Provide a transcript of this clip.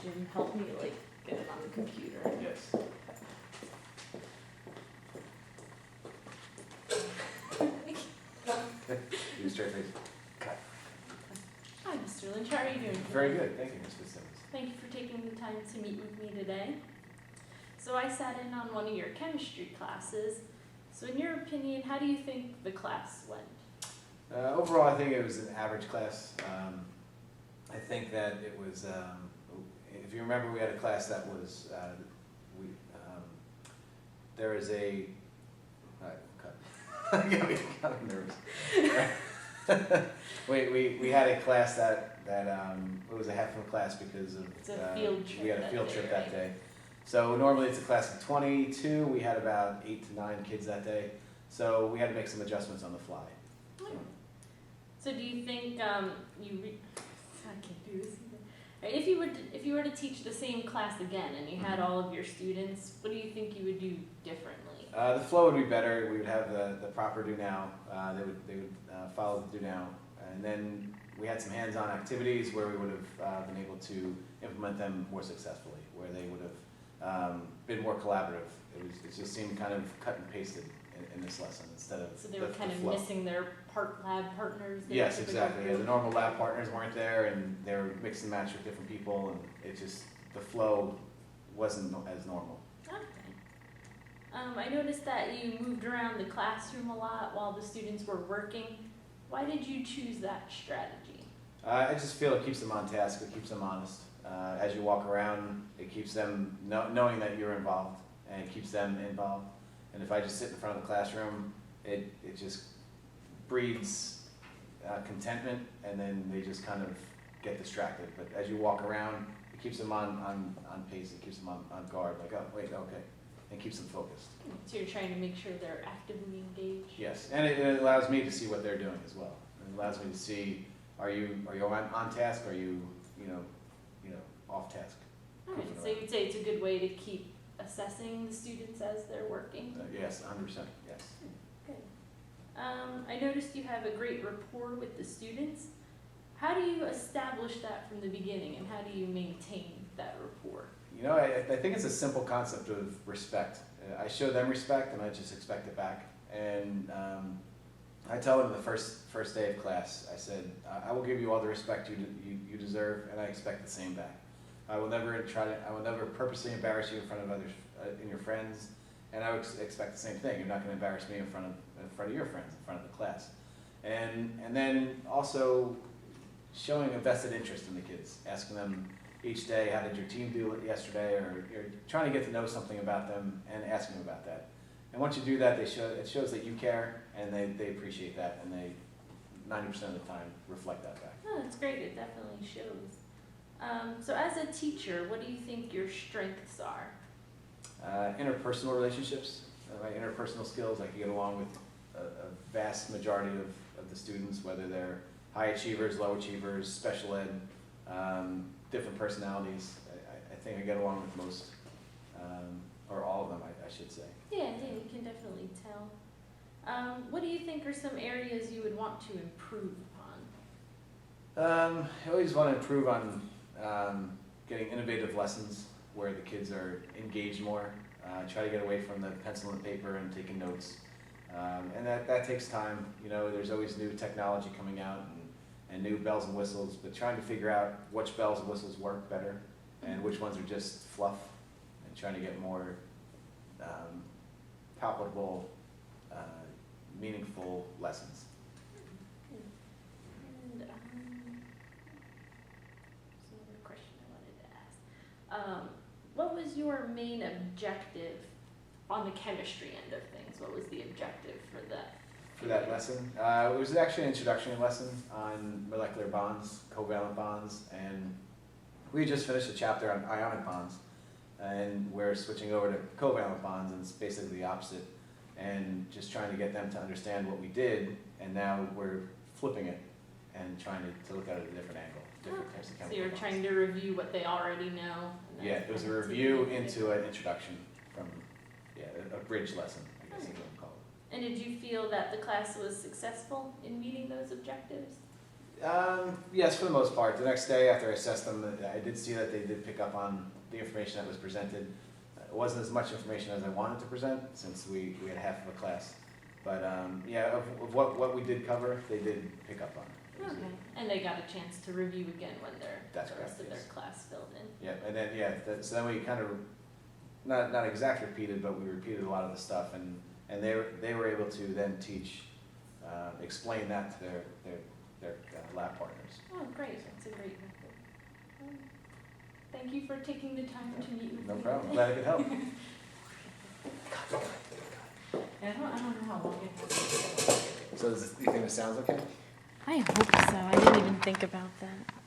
Jim help me like get it on the computer. Yes. You straight face. Hi, Mr. Lynch. How are you doing today? Very good, thank you, Ms. Fitzsimmons. Thank you for taking the time to meet with me today. So I sat in on one of your chemistry classes. So in your opinion, how do you think the class went? Overall, I think it was an average class. I think that it was, if you remember, we had a class that was, there is a, got me nervous. We had a class that it was a half of a class because of, It's a field trip we had a that field day, trip that right? day. So normally it's a class of 22, we had about 8 to 9 kids that day. So we had to make some adjustments on the fly. So do you think I can't do this either. Right, if you were to teach the same class again and you had all of your students, what do you think you would do differently? The flow would be better. We would have the proper do now. They would follow the do now, and then we had some hands-on activities where we would have been able to implement them more successfully, where they would have been more collaborative. It just seemed kind of cut and pasted in this lesson instead of So they were the kind of flow. missing their lab partners. Yes, exactly. Yeah, the normal lab partners weren't there, and they were mix and match with different people, and the flow wasn't as normal. Okay. I noticed that you moved around the classroom a lot while the students were working. Why did you choose that strategy? I just feel it keeps them on task, it keeps them honest. As you walk around, it keeps them knowing that you're involved, and it keeps them involved. And if I just sit in front of the classroom, it just breeds contentment, and then they just kind of get distracted. But as you walk around, it keeps them on pace, it keeps them on guard, like, oh, wait, okay, and keeps them focused. So you're trying to make sure they're actively engaged? Yes, and it allows me to see what they're doing as well. It allows me to see, are you on task, are you off task? Alright, so you'd say it's a good way to keep assessing the students as they're working? Yes, 100%, yes. Good. I noticed you have a great rapport with the students. How do you establish that from the beginning, and how do you maintain that rapport? I think it's a simple concept of respect. I show them respect, and I just expect it back. And I tell them the first day of class, I said, I will give you all the respect you deserve, and I expect the same back. I will never purposely embarrass you in front of others, in your friends, and I would expect the same thing. You're not going to embarrass me in front of your friends, in front of the class. And then also showing a vested interest in the kids, asking them each day, how did your team do it yesterday, or you're trying to get to know something about them and asking them about that. And once you do that, it shows that you care, and they appreciate that, and they 90% of the time reflect that back. Oh, that's great. It definitely shows. So as a teacher, what do you think your strengths are? Interpersonal relationships, my interpersonal skills. I can get along with a vast majority of the students, whether they're high achievers, low achievers, special ed, different personalities. I think I get along with most, or all of them, I should say. Yeah, you can definitely tell. What do you think are some areas you would want to improve upon? I always want to improve on getting innovative lessons where the kids are engaged more. Try to get away from the pencil and paper and taking notes. And that takes time. There's always new technology coming out and new bells and whistles, but trying to figure out which bells and whistles work better and which ones are just fluff, and trying to get more palpable, meaningful lessons. And another question I wanted to ask. What was your main objective on the chemistry end of things? What was the objective for that? For that lesson? It was actually an introductory lesson on molecular bonds, covalent bonds, and we just finished a chapter on ionic bonds, and we're switching over to covalent bonds, and it's basically the opposite, and just trying to get them to understand what we did, and now we're flipping it and trying to look at it at a different angle, different types of chemical So you're bonds. trying to review what they already know? And then Yeah, it was a kind of review take it into an introduction from, a bridge lesson, I guess is what we call it. And did you feel that the class was successful in meeting those objectives? Yes, for the most part. The next day after I assessed them, I did see that they did pick up on the information that was presented. It wasn't as much information as I wanted to present since we had half of a class. But yeah, of what we did cover, they did pick up on it. Okay. And they got a chance to review again when That's the rest correct, of yes. their class filled in. Yeah, and then so then we kind of not exact repeated, but we repeated a lot of the stuff, and they were able to then teach, explain that to their lab partners. Oh, great. That's a great method. Thank you for taking the time to meet with me. No problem. Glad I could help. Yeah, I don't know how long it has. So you think the sound's okay? I hope so. I didn't even think about that.